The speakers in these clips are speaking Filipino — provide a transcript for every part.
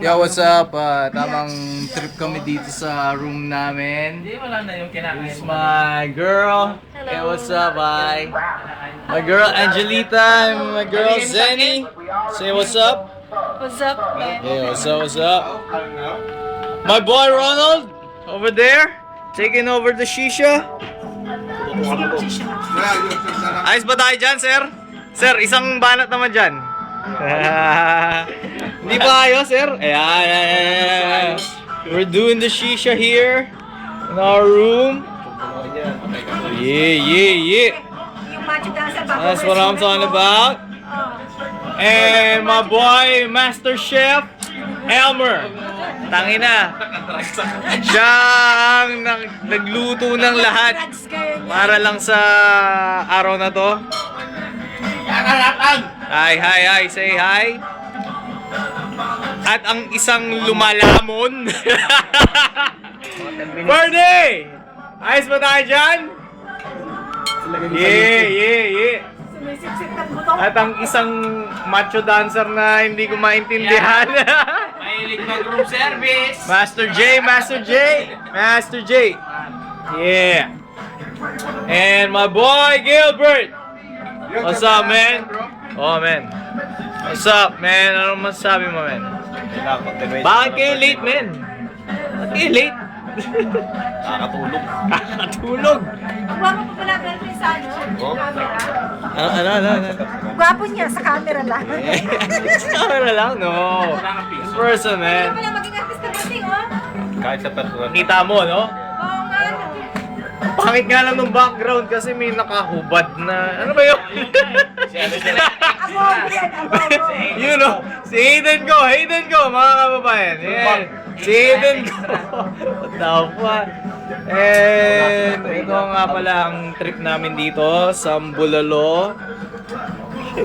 Yo, what's up? Tamang trip kami dito sa room namin. This is my girl. Hey, what's up? Hi. My girl Angelita and my girl Zenny. Say what's up. What's up, man? Hey, what's up? What's up? My boy Ronald over there taking over the shisha. Ayos ba tayo dyan, sir? Sir, isang banat naman dyan. Hindi ba ayos, sir? Ayan. We're doing the shisha here in our room. Yeah. Yung macho dancer bago. That's what I'm talking about. And my boy, Master Chef, Elmer. Tangina. Siya ang nagluto ng lahat para lang sa araw na to. Hi. Say hi. At ang isang lumalamon. Birthday! Ayos ba tayo dyan? Yeah. At ang isang macho dancer na hindi ko maintindihan. Mahilig mag-room service. Master J. Yeah. And my boy Gilbert. What's up, man? Oh, man. What's up, man? Ano masasabi mo, man? Bakit kayo late, man? Bakit kayo late? Kakatulog. Gwapo pa pala girlfriend sa camera. Ano? Gwapo niya sa camera lang. Camera lang, no. In person, Hindi man. pala maging artista pati, oh. Kahit sa personal. Kita mo, no? Oo nga, no. Ang pangit nga lang ng background kasi may nakahubad na... Ano ba yun? Abobo yan, abobo. You know, si Hayden ko, mga kababayan. Yan. Si Hayden ko. What the fuck? And ito nga pala ang trip namin dito sa Bulalo.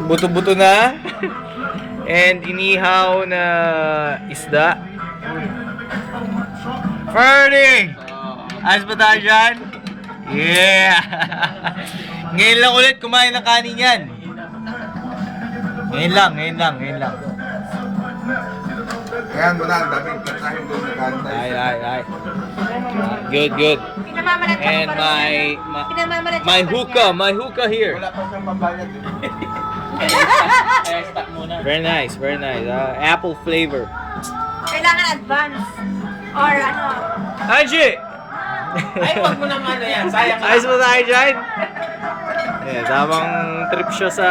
Buto-buto na. And inihaw na isda. Ferdy! Ayos ba tayo dyan? Yeah! Ngayon lang ulit kumain ng kanin yan. Ngayon lang. Ayan mo na, ang daming kasahin doon na gantay. Ay. Good. Pinamamalat ako And para sa- Pinamamalat ako my para hookah here. Wala pa siyang pambayad eh. Kaya start muna. Very nice. Apple flavor. siya. Kailangan advance. Or ano. Angie! Ay, wag mo naman na yan. Sayang ka. Ayos mo tayo dyan? Yeah, tamang trip siya sa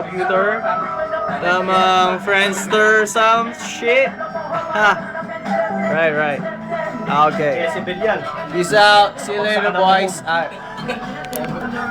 computer. Tamang Friendster some shit. Ha. Right. Okay. Kaya si Bilyan. Peace out. See you later, boys.